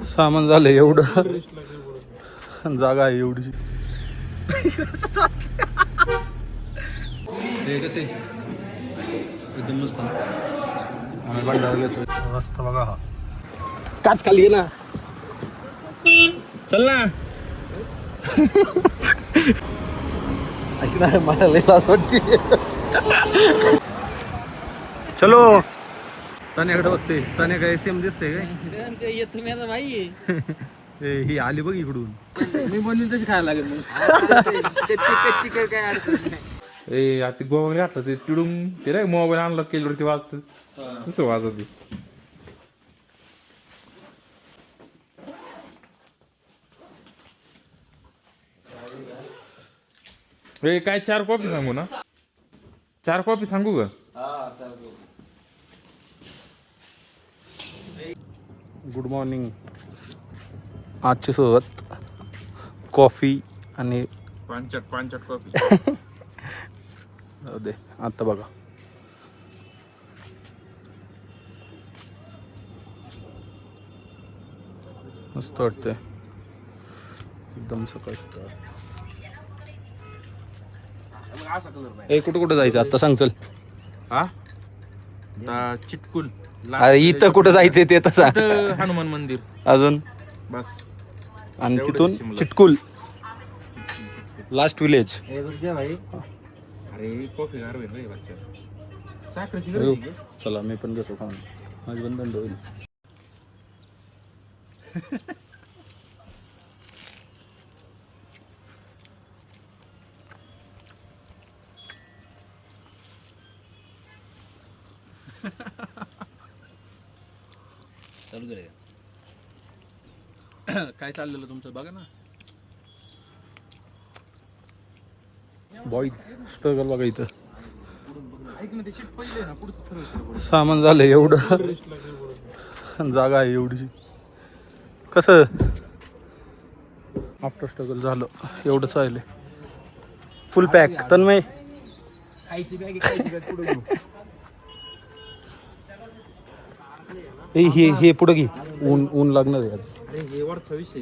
सामान झालं एवढं, जागा आहे एवढी. हे कसे एकदम मस्त. आम्ही भांडार घेतोय मस्त. बघा हा काच खाली घे ना, चल ना. मला लई लाज वाटते. चलो. तान्याकडे बघते. तान्या काय सेम दिसते काय? तुम्ही आता भाई ही आली बघ इकडून. मी बनवून तशी खायला लागेल मग. काय अडचण नाही. ए आता गोवा घातलं ते तिडून ते नाही मोबाईल अनलॉक केल्यावर ते वाजत तसं वाजत ते. ए काय 4 कॉपी सांगू ना? 4 कॉपी सांगू का? Good morning. आजची सोबत कॉफी आणि पांचट कॉपी. दे आता बघा. मस्त वाटतंय एकदम सकाळी. कुठं कुठं जायचं आता सांग चल. हा चिटकुल इथं कुठं जायचंय ते तसं. हनुमान मंदिर अजून बस. आणि तिथून चिटकुल लास्ट विलेज. अरे कॉफी गारवेल रे बच्चा. साखरेची चला मी पण घेतो खाऊन. माझी पण थंड होईल. चालू करे. काय चाललेलं तुमचं बघा ना. बॉईज स्ट्रगल बघा इथं. सामान झालं एवढं, जागा आहे एवढी. कसं आफ्टर स्ट्रगल झालं एवढंच राहिले. फुल पॅक. तन्मय हे पुढे घे. ऊन लागणार आहे आज. अरे हे वरचा विषय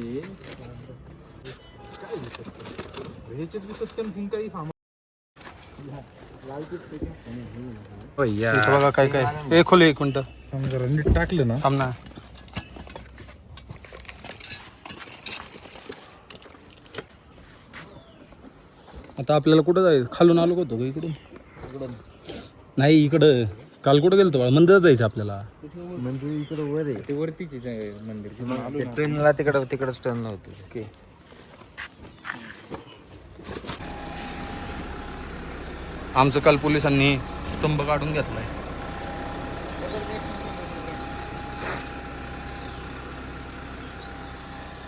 ह्याच्यात सत्यम सिंग काही सामान बघा काय काय. हे खोले 1 मिनिट. जरा नीट टाकलं ना. थांब ना. आता आपल्याला कुठं जायचं? खालून आलो होतो का इकडून? नाही इकडं. काल कुठं गेलतो बाळा? मंदिरात जायचं आपल्याला. म्हणजे इकडं वर आहे ते वरतीच मंदिर. ट्रेनला तिकडंच टर्न नव्हतं. ओके. आमचं काल पोलिसांनी स्तंभ काढून घेतलाय.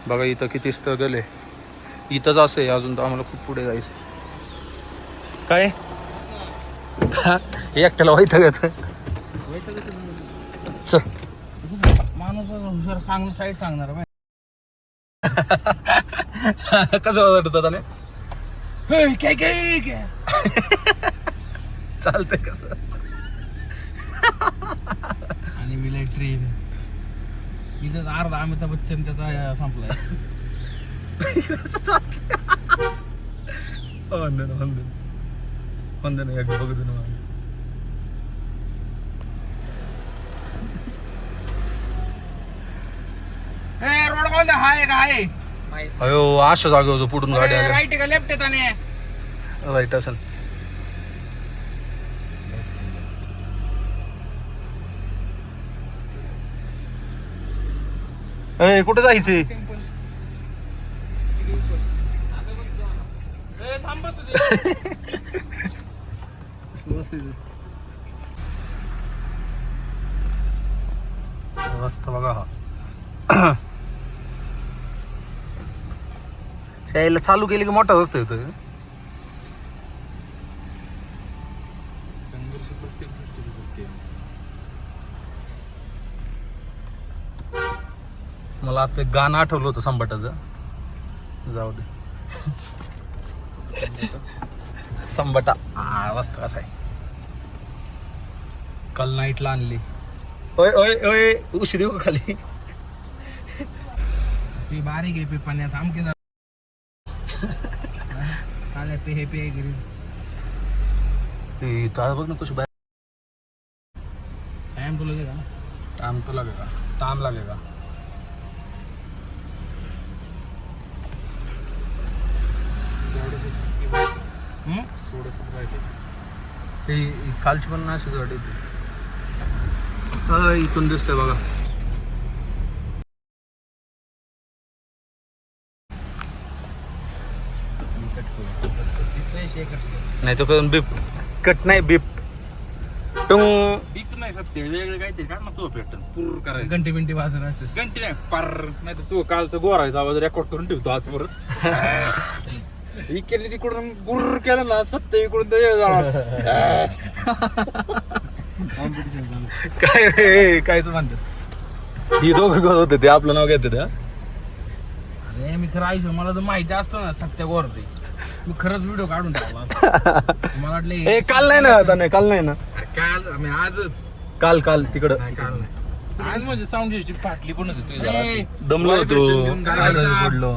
बघा इथं किती स्ट्रगल आहे. इथंच असं आहे. अजून तर आम्हाला खूप पुढे जायचं. काय एकट्याला व्हायचं घेत. चल माणूस हुशार सांगून साईड सांगणार. कसं वाटत त्याला? काय चालतंय कसं. आणि मिलिटरी इथं अर्धा अमिताभ बच्चन त्याचा संपलाय. वंदन एक बघतो ना. रोड कोणता हाय काय? अयो अशा जागेवर पुढून गाडी आली. राईट का लेफ्ट येताने? राईट असेल. ए कुठं जायचंय? मस्त बघा हा. शाळेला चालू केली की मोठा रस्ता येतोय. संघर्ष प्रत्येक गोष्टी सत्य. मला आता एक गाणं आठवलं होतं संभाटाचं. जाऊ दे. संभाटा मस्त कसा आहे. काल नाईटला आणली. ओय ओय ओय उशी देऊ का खाली? ती बारीक आहे पे पाण्यात आमके आले पे हे पे घरी बघ ना कुछ बाहेर टाइम तो लगेगा ना टाइम तो लगेगा टाइम लगेगा कालची पण ना अशीच गाडी इथून दिसतंय बघा नाही तो करून बीप कट नाही बीप टुंग बीक नाही सत्य वेगळे काहीतरी काढ ना तो भेटन पूर करायचं घंटे बिंटे वाजून असं घंटी नाही पार नाही तर तू कालचं गोरायचा आवाज रेकॉर्ड करून ठेवतो हात परत इकडे तिकडून गुर्र केलं ना सत्य इकडून कायच म्हणतात ही दोघं करत होते ते आपलं नाव घेते त्या अरे मी खरं आयुष्य मला तर माहिती असतं ना सत्य गोरते मी खरंच व्हिडिओ काढून टाकला मला वाटलं काल नाही ना आता नाही काल नाही ना काल आम्ही आजच काल तिकडं काल नाही आज म्हणजे साऊंड सिस्टीम फाटली पण होती दमलो होतो गावाचा. पडलो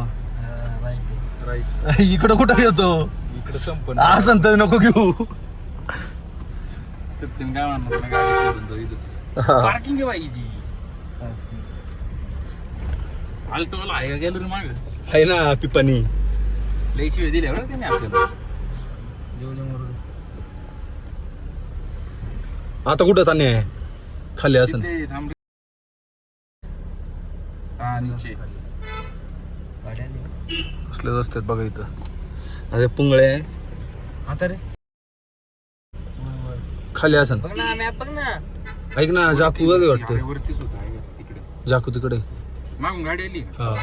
इकडं कुठं येतो इकडे संपन्न असं तर नको घेऊ सत्यम काय म्हणणार ना गाडी सोडून जाऊ इथंच. पार्किंग आहे बाई ती आल्टोला आहे का गेलो रे माग आहे ना पिपानी लई शिवाय दिल्या बरं त्याने आपल्याला आता कुठं ताने आहे खाली असं तिथे थांब हा नीचे कसलेच असतात बघा इथं अरे पुंगळे आता रे खाली असं बघ ना मॅप बघ ना ऐक ना जाकू वगैरे वाटतं वरतीच होता आहे का तिकडे जाकू तिकडे मागून गाडी आली हा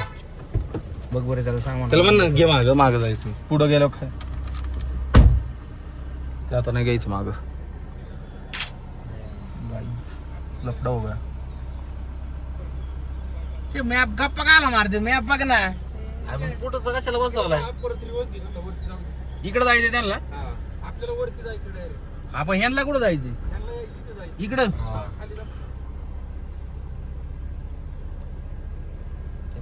बघ बरं त्याला सांग त्याला म्हण ना घे मागं जायचं पुढं गेलो काय ते आता नाही घ्यायचं मागं लपडा हो गया ते मॅप गप्पा काला मारते मॅप बघ ना पुढं कशाला बसवलाय इकडं जायचं त्यांना आपल्याला वरती जायचं डायरेक्ट आपण ह्यांना कुठं जायचं इकडं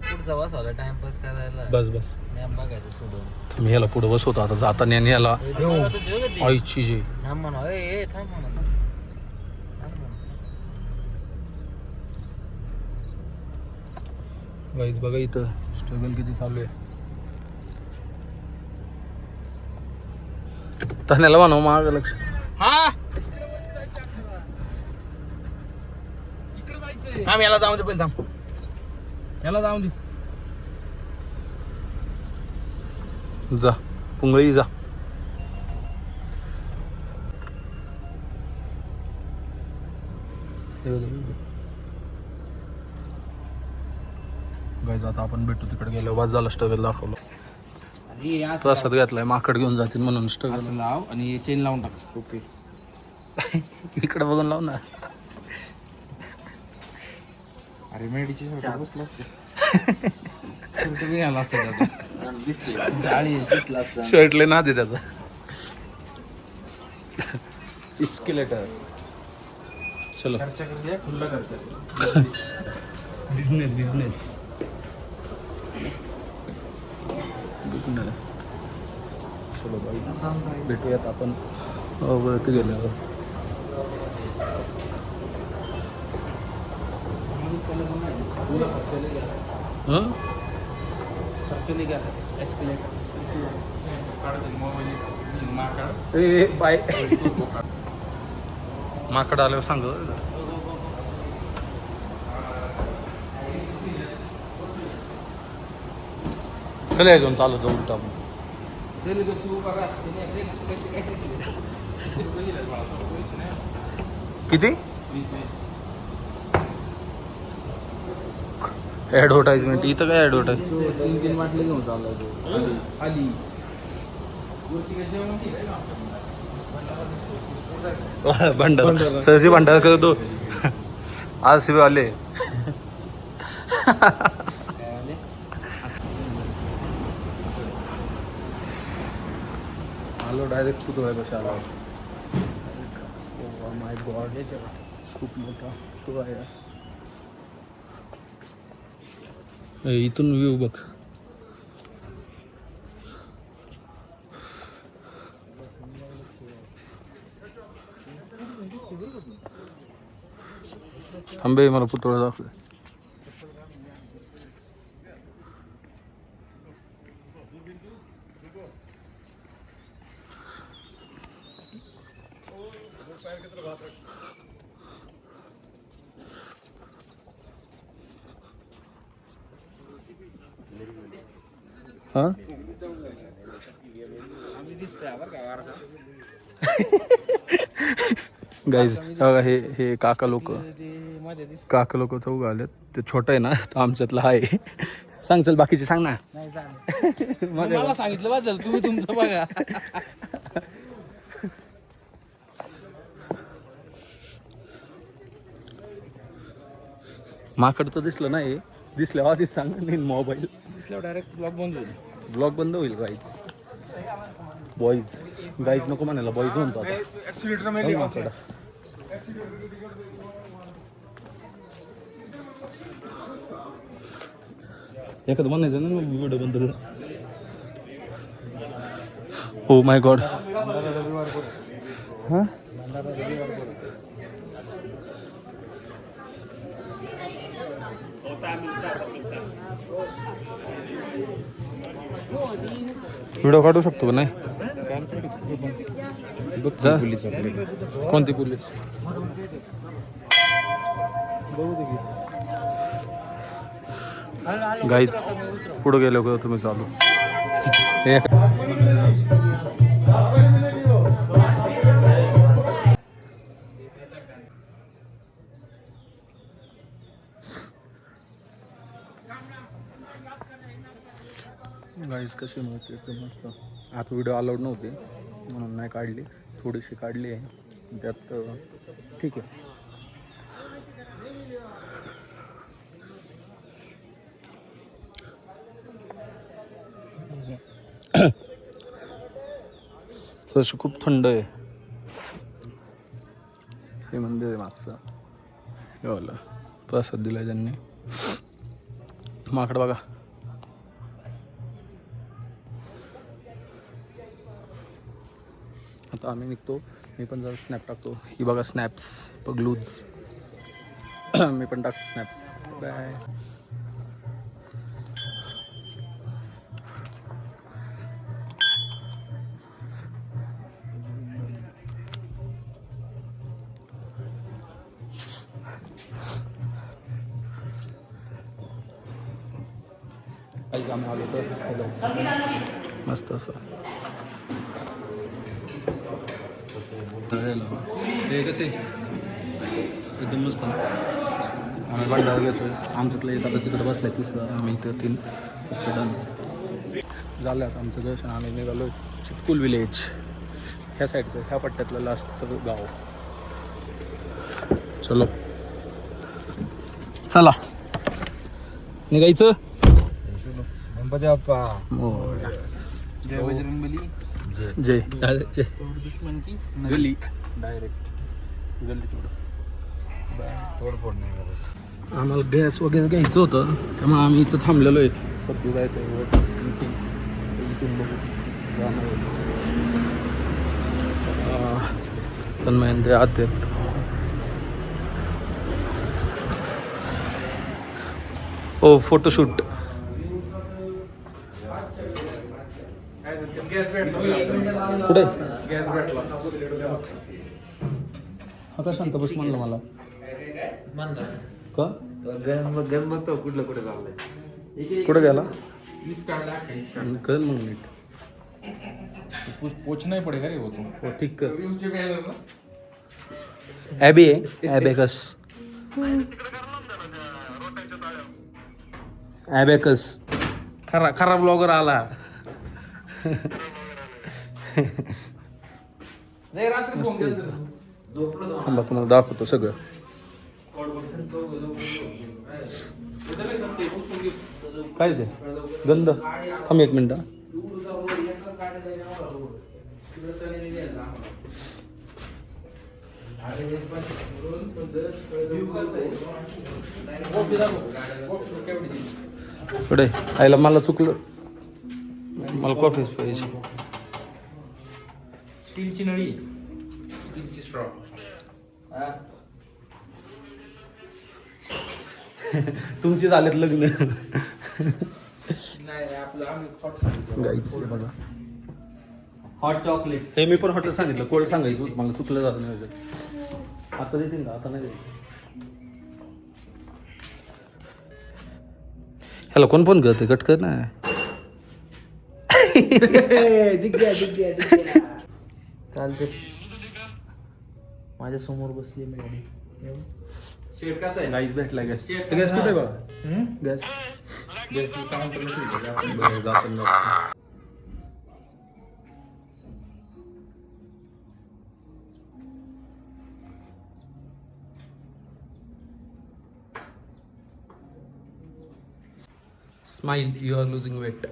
पुढचा बसवला टाइमपास करायला बस मॅप बघायचं सोडून मी याला पुढं बसवतो आता जाताना आणि याला आईची जे थांब म्हणा ए थांब म्हणा गाईज बघा इथं स्ट्रगल किती चालू आहे तान्याला म्हणा माग लक्ष हा थांब याला जाऊन दे पहिले थांब याला जाऊन दे जा पुंगळी जा गाईज आता आपण भेटू तिकडे गेलो बस झाला स्ट्रगल दाखवलं अरे असं प्रसाद घेतलाय माकड घेऊन जातील म्हणून स्ट्रगल असं लाव आणि चेन लावून टाक ओके इकडे बघून लाव ना अरे मेडीची बसला असते घ्यायला असतं जाळी दिसला असतं शर्टले ना दे त्याचा इस्केलेटर चलो खर्च कर खुल्ला खर्च बिझनेस चलो बाई भेटूयात आपण वरती गेल्यावर हं? ए बाय माकड आल्यावर सांग चल यायचं चालू जाऊ उलट आपण किती ऍडव्हर्टाइजमेंट इथं काय ऍडव्हर्टाइज 3 बाटले घेऊन चाललाय खाली भंडार सहजी भंडार करतो आज शिव आले आलो डायरेक्ट पुतळा कशा आला माय गॉड खूप मोठा पुतळा आहे इथून व्ह्यू बघ. थांबे मला पुतळा दाखव. हा गाईज बघा हे काका लोक चौघ आलेत. ते छोटं आहे ना तर आमच्यातला आहे. सांग चल बाकीचे सांग ना. मला सांगितलं बा तुम्ही तुमचं बघा. माकड तर दिसलं नाही. दिसल्यावर आधीच सांग नाही. मोबाईल दिसल्यावर डायरेक्ट ब्लॉग बंद होईल. ब्लॉग बंद होईल. गाईज नको म्हणायला. बॉईज म्हणतो आता. एखादं म्हणायचं ना व्हिडिओ बंद करून. Oh my God. हां व्हिडिओ काढू शकतो का नाही. कोणती पोलीस. गाईज पुढे गेलो का तुम्ही चालू. गाईज कशी नव्हती एकदम मस्त. आता व्हिडिओ अलाउड नव्हते म्हणून नाही काढली. थोडीशी काढली आहे त्यात. ठीक आहे. तसं खूप थंड आहे. हे मंदिर आहे मागचं. एवढं प्रसाद दिलाय त्यांनी. माकड बघा. आता आम्ही निघतो. मी पण जरा स्नॅप टाकतो. ही बघा स्नॅप्स पगलूज. मी पण टाकतो स्नॅप. बाय. आम्ही आलो तर मस्त असं. ते कसे एकदम मस्त. आम्ही भंडारा घेतोय. आमच्यातलं एक आता तिकडे बसलाय. तिसरं आम्ही इथं 3 डन झालं. आता आमचं दर्शन. आम्ही निघालो चिटकुल विलेज. ह्या साईडचं ह्या पट्ट्यातलं लास्टचं गाव. चलो चला निघायचं. गणपती बाप्पा. जय बजरंगबली. जय जय. दुश्मन की गली डायरेक्ट गल्ली थोडं. तोडफोड नाही करत. आम्हाला गॅस वगैरे घ्यायचं होतं त्यामुळे आम्ही इथं थांबलेलो आहे. कधी जायचं इथून बघू. तन्मय ते आत आहेत. ओ फोटोशूट. कुठे गॅस भेटला. हा का शांत बस म्हणलं मला. का गण बघतो कुठलं कुठे चाललंय. कुठे गेला इस काढला कर मग नीट. पोच नाही पडेगा रे वो तो. हो ठीक कर. रिव्ह्यूचे बॅनर ना. ॲबी आहे. ॲबेकस. ॲबेकस. खरा ब्लॉगर आला. नाही रात्री फोन केला. थांबा तुम्हाला दाखवतो सगळं. काय ते गंध. थांब 1 मिनिट. पुढे आईला मला चुकलं, मला कॉफीच पाहिजे. स्टीलची नळी, स्टीलची स्ट्रॉ. तुमची झालेत लग्न. नाही आपलं आम्ही hot सांगितलं. गाईच बघा हॉट चॉकलेट. हे मी पण हॉटेल सांगितलं, कोल्ड सांगायचं होतं, मला चुकलं झालं नाही. आता देतील का? आता नाही देतील. ह्याला कोण पण करते कट कर ना. चालते. माझ्या समोर बसली मॅडम. शेट कसा आहे? गाईच भेटला गॅस. गॅस कुठे बघा? गॅस गॅस काउंटरला ठेवलं. बरं, जाताना. Smile, you are losing weight.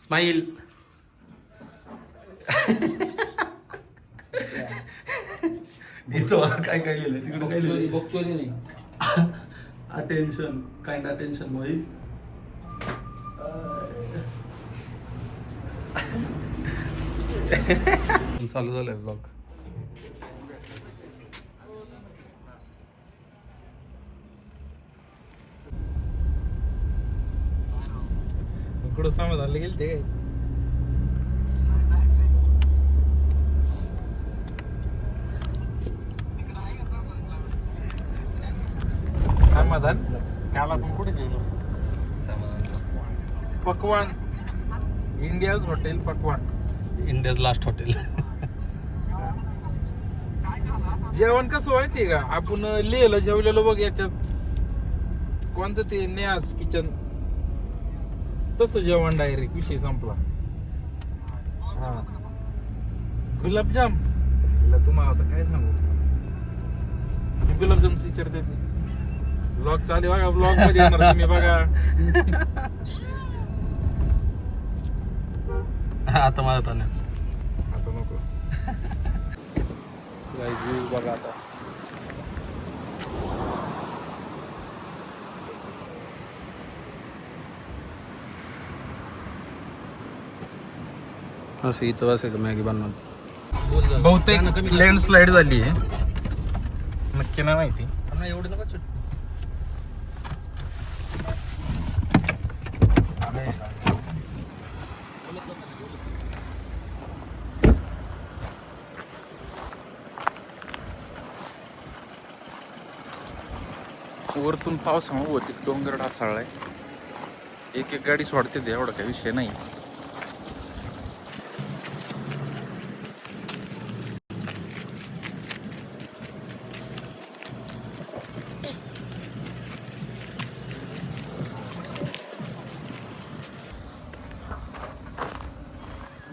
Smile. इथं काय काय लिहिलंय तिकडे काय लिहिलंय? बकचोदी नाही. Attention, kind attention wise. चालू झालंय ब्लॉग. कुठं समाधानला गेले ते काय? समाधान काल आपण कुठे गेलो? पकवान, इंडियाज हॉटेल पकवान. India's last hotel. जेवण कसं माहितीये का? आपण लिहिलं जेवलेलं बघ याच्यात, कोणतं ते न्यास किचन, तसं जेवण डायरेक्ट, विषय संपला. हा गुलाबजाम तुम्हाला आता काय सांगू, गुलाबजाम विचारते. ब्लॉग चालू बघा, ब्लॉग मध्ये येणार तुम्ही बघा. आता मला तर नाही. आता नको. व्ह्यू बघा आता. असं इथं बसायचं मॅगी बनवून. बहुतेक लँडस्लाईड झाली आहे, नक्की नाही माहिती. एवढं नका चट. वरतून पावसामुळे होती डोंगर ढासाळलाय. एक एक गाडी सोडते ते, एवढा काही विषय नाही.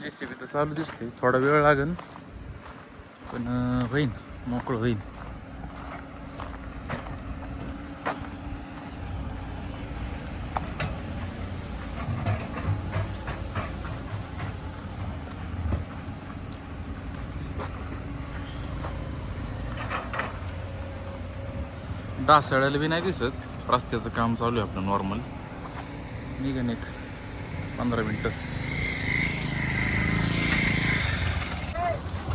JCB तर चालू दिसते, थोडा वेळ लागेल पण होईन, मोकळं होईन. डासळ्याला बी नाही दिसत, रस्त्याचं काम चालू आहे आपलं नॉर्मल. निघन एक 15 मिनिटं.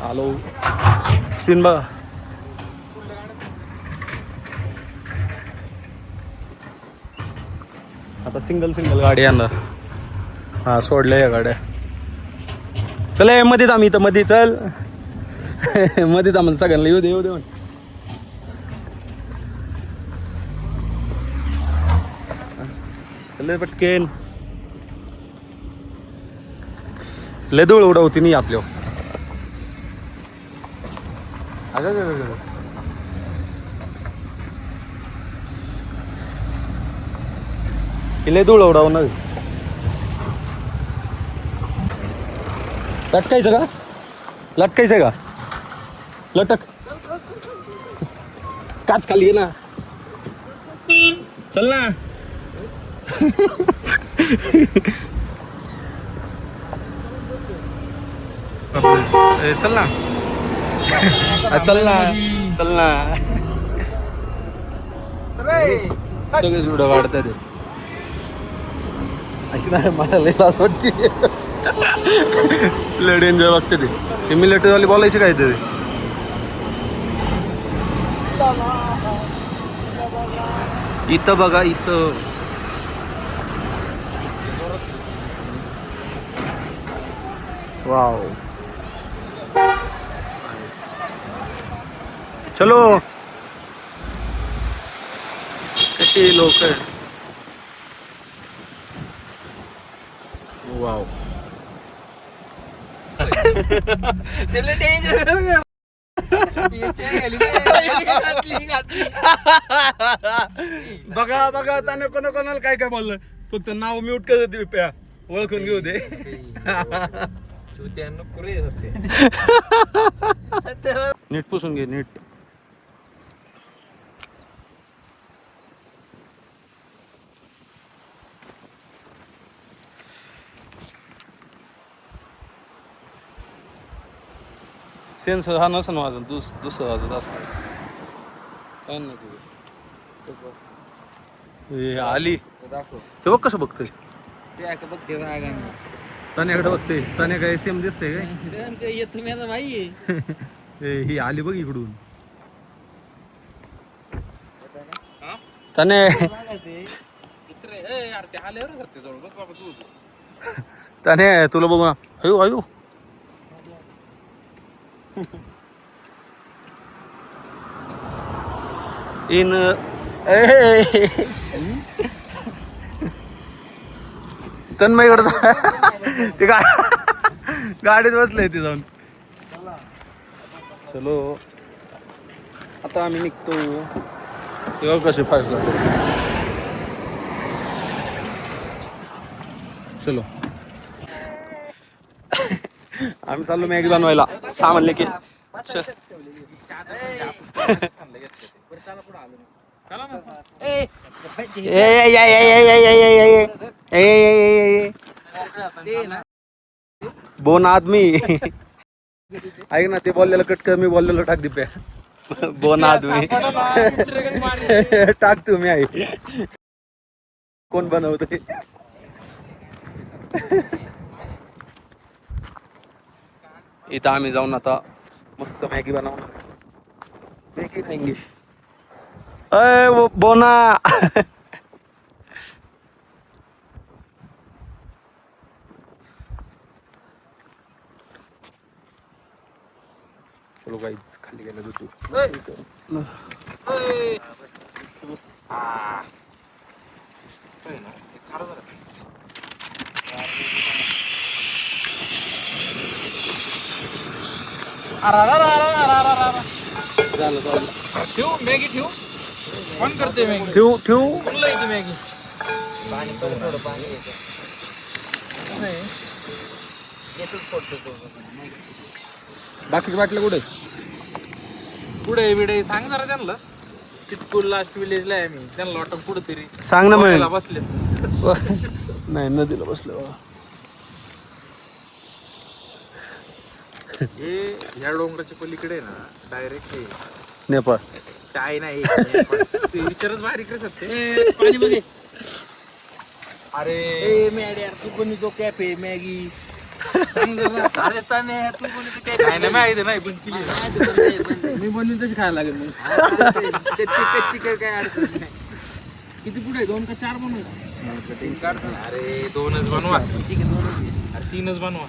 हॅलो सीन बघा. आता सिंगल गाडी येणार. हा सोडल्या या गाड्या. चल ये मध्ये आम्ही इथं मध्ये चल. मध्ये आम्हाला सगळ्यांना येऊ दे म्हण. चल पटकेन. लय धूळ उडवती नाही आपल्या. लय धूळ उडव ना. लटकायचं का? लटकायचं का? लटक. काच खाली घे ना. चल ना. चल ना. चल ना. चल ना. सगळेच व्हिडिओ वाढतात. ऐक ना मला लई लाज वाटते लय डेंजर वाटते ते मिलिटरीवाले बोलायचे काय ते इथं बघा इथं वाव चलो कशी लोक वाव बघा बघा त्याने कोणाला काय काय बोललं फक्त नाव म्यूट करत दे प्या ओळखून घेऊ दे नीट पुसून घे नीट सेन्स हा नसन वाजन दुसरं वाजत असं काय नाही तुझं आली ते बघ कसं बघतोय तण्याकडे बघते तण्या काय सेम दिसते काय ही आली बघ इकडून तने तने तुला बघू ना अयो अयो इन तन्मयकडे ते गाडीत बसलंय ते जाऊन चलो आता आम्ही निघतो तेव्हा कसे फास्ट जातो चलो आम्ही चाललो मॅगी बनवायला सामान की बोन आदमी ऐक ना ते बोललेलं कट कर मी बोललेलं टाक दे बोन आदमी टाक तुम्ही आई कोण बनवतोय इथं आम्ही जाऊन आता मस्त मॅगी बनवणार मॅगी खाएंगे अय वो बोना चलो गाइस खाली गेलं तू झालं चालू ठेवू मॅगी ठेवू कोण करते मॅगी ठेवू ठेवू कोणला येते मॅगी बाकीचे बाटले कुठे पुढे बिडे सांग जरा त्यांना चिटकूल लास्ट विलेजला आहे आम्ही त्यांना वाटतं पुढे तरी सांग ना मग बसले नाही नदीला बसलो हे ह्या डोंगराच्या पलीकडे ना डायरेक्ट नेपाळ चाय नाही ते विचारच बाहेर इकडे सकते पाणी बघे अरे तू पण तो कॅफे मॅगी अरे ताने तू पण नाही नाही पण मी बनवून तशी खायला लागेल मग काय अडचण नाही किती पुढे 2 का 4 बनवू अरे 2च बनवा अरे 3च बनवा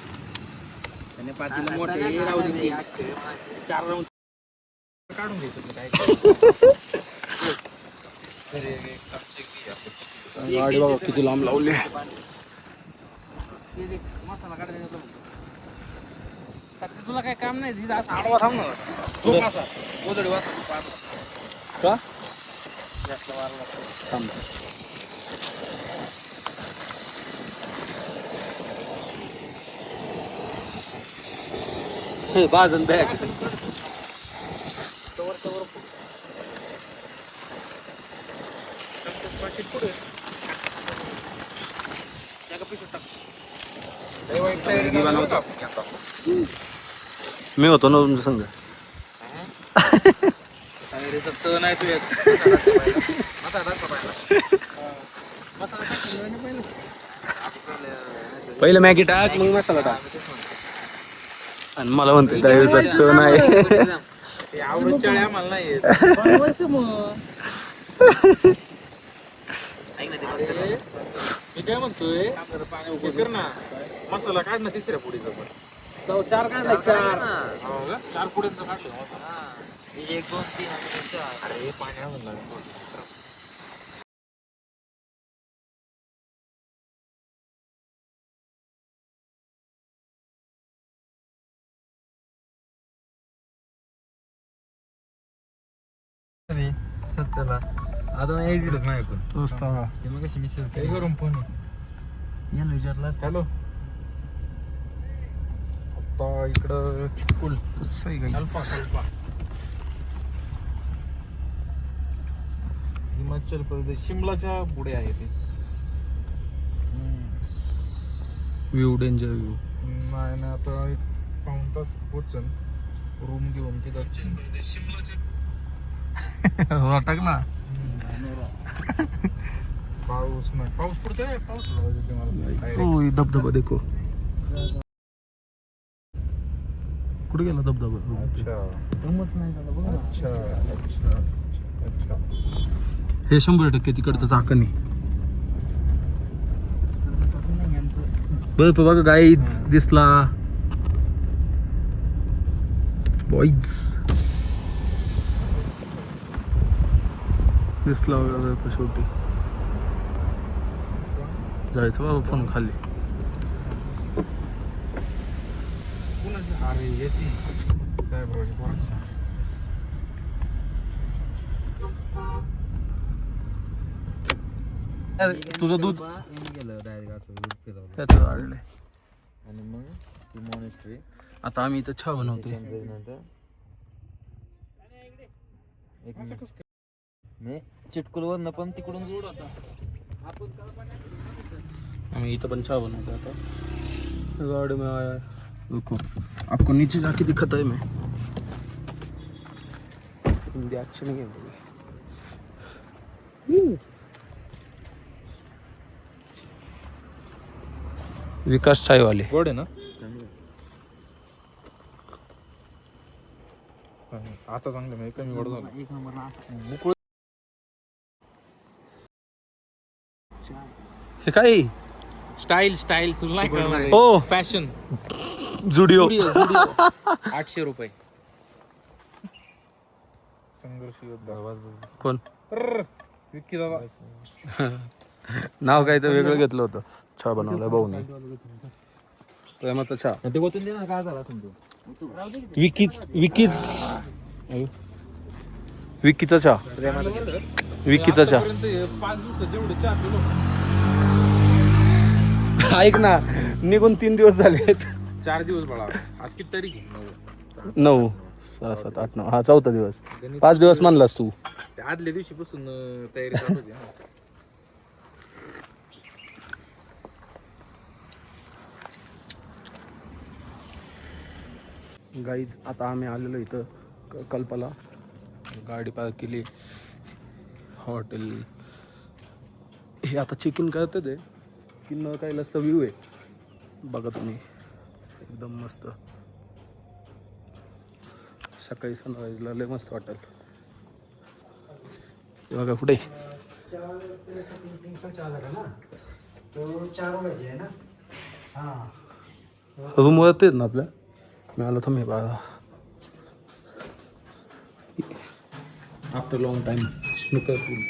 आणि पाटील मोठे राहू दे 4 राऊंड काढून घ्यायचं काय गाडी बघा किती लांब लावली मसाला काढायचा सध्या तुला काय काम नाही असं आडवा थांब ना तो मासा गोदडी वासा का जास्त वारला थांब हे बाजन बॅग पाकिट पुढे मी होतो ना तुमच्या संग अरे सत्त नाही तू येत मसाला पहिलं मॅगी टाक मग मसाला टाक. आणि मला म्हणते तो नाही. ते आवडत चाळे आम्हाला नाही येत. मी काय म्हणतोय हे कर ना मसाला काढ ना तिसऱ्या पुडीचा पण. 4 काढलाय 4. हो का? 4 पुड्यांचा काढलं मसाला. 1 2 3 अरे पाणी आणून लागलं. आता एडिटच नाही ऐकून ते मग कशी मिसळ काय करून फोन यानं विचारला हॅलो आता इकडं चिकुल अल्पा अल्पा हिमाचल प्रदेश शिमलाच्या पुढे आहे ते. View danger view. नाही ना आता 1 पाऊण तास पोचन रूम घेऊन तिथं शिमलाच्या टाक ना. पाऊस नाही पाऊस पुढचा आहे पाऊस लावायचं मला हो धबधबा देखो. कुठे गेला धबधबा? अच्छा अच्छा अच्छा अच्छा हे 100% तिकडचं चाकण आहे. बरं बघा गाईज दिसला बॉईज दिसला बघा शेवटी. जायचं बाबा फोन खाली. कुणाची अरे याची साहेबरावची पोरांची. तुझं दूध गेलं डायरेक्ट असं दूध फिरवलं त्याचं वाढलंय. आणि मग ती मॉनेस्ट्री आता आम्ही इथं चहा बनवतोय. मी चिटकुलवरनं पण तिकडून जोड होता. आम्ही इथं पण चहा बनवतोय आता. गाड़ी में आया है रुको आपको नीचे जाके दिखाता है मैं. हिंदी अच्छी नहीं है. विकास चाय वाले. गोड आहे ना आता चांगलं म्हणजे कमी गोड झालं. एक नंबरला असं मुकुळ हे काय स्टाईल स्टाईल तुला नाही कळणार आहे. ओ फॅशन जुडिओ. 800 रुपये. संघर्ष योद्धा कोण विक्की दादा. नाव काय तर वेगळं घेतलं होतं. चहा बनवलाय भाऊने. प्रेमाचा चहा. ते गोतून दे ना काय झाला समजू विकीच विकीचा चहा. विकीचा चहा. 5 दिवस जेवढे चहा पिलो. ऐक ना निघून 3 दिवस झालेत. 4 दिवस बाळा. आज किती तारीख आहे? 9 6 7 8 9 हा 4था दिवस. 5 दिवस म्हणलास तू. त्या आदल्या दिवशीपासून तयारी चालू होती ना. गाईज आता आम्ही आलेलो इथं कल्पाला. गाडी पार्क केली. हॉटेल हे आता चेक इन करतात आहे की न काय लसचा व्ह्यू आहे बघा तुम्ही. एकदम मस्त. सकाळी सनराईजला लय मस्त वाटेल. बघा कुठे रूम वरती आहेत ना आपल्या. मी आलो थांब. बघा आफ्टर लॉंग टाइम स्नूकर पूल.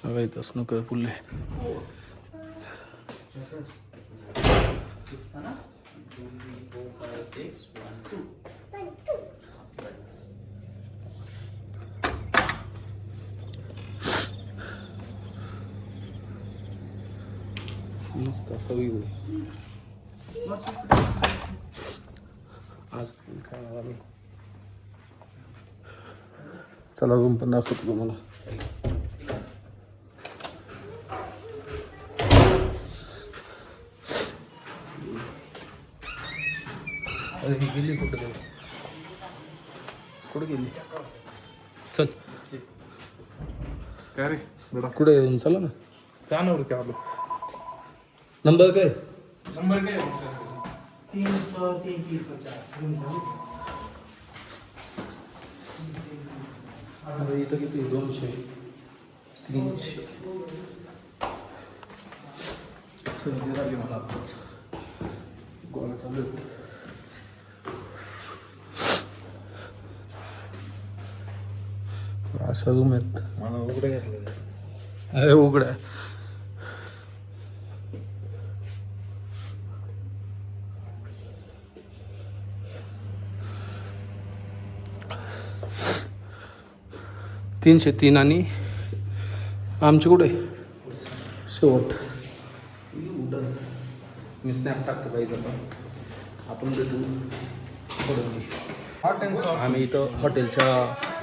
बघा इथं स्नूकर पूल आहे. मस्त असा व्ह्यू आहे. आज काय आम्ही चला रूम पण दाखवतो तुम्हाला. अरे ही गेली कुठं कुठं गेली. चल काय रे बेटा कुठे येऊन चला ना. चानवरती आलो. नंबर काय? नंबर काय अरे इथं किती 200 300 सर्दी झाली मला आत्ताच. गोळा चालू आहे. अशा रूम आहेत. मला उघडं घेतलं. अरे उघडा. तीनशे 3 आणि आमचे कुठे शेवट. मी स्नॅप टाकतो काही आता आपण भेटू हॉट अँड सॉफ्ट. आम्ही इथं हॉटेलच्या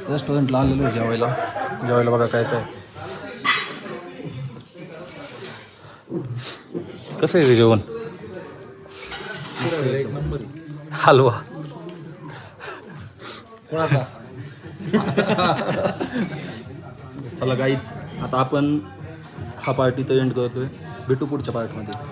रेस्टॉरंटला आलेलो जेवायला. जेवायला बघा काय काय कसं आहे ते जेवण. एक नंबर. हलवा कोणाचा? चला गाईच आता आपण हा पार्टी तर एंड करतोय. भेटू पुढच्या पार्टमध्ये.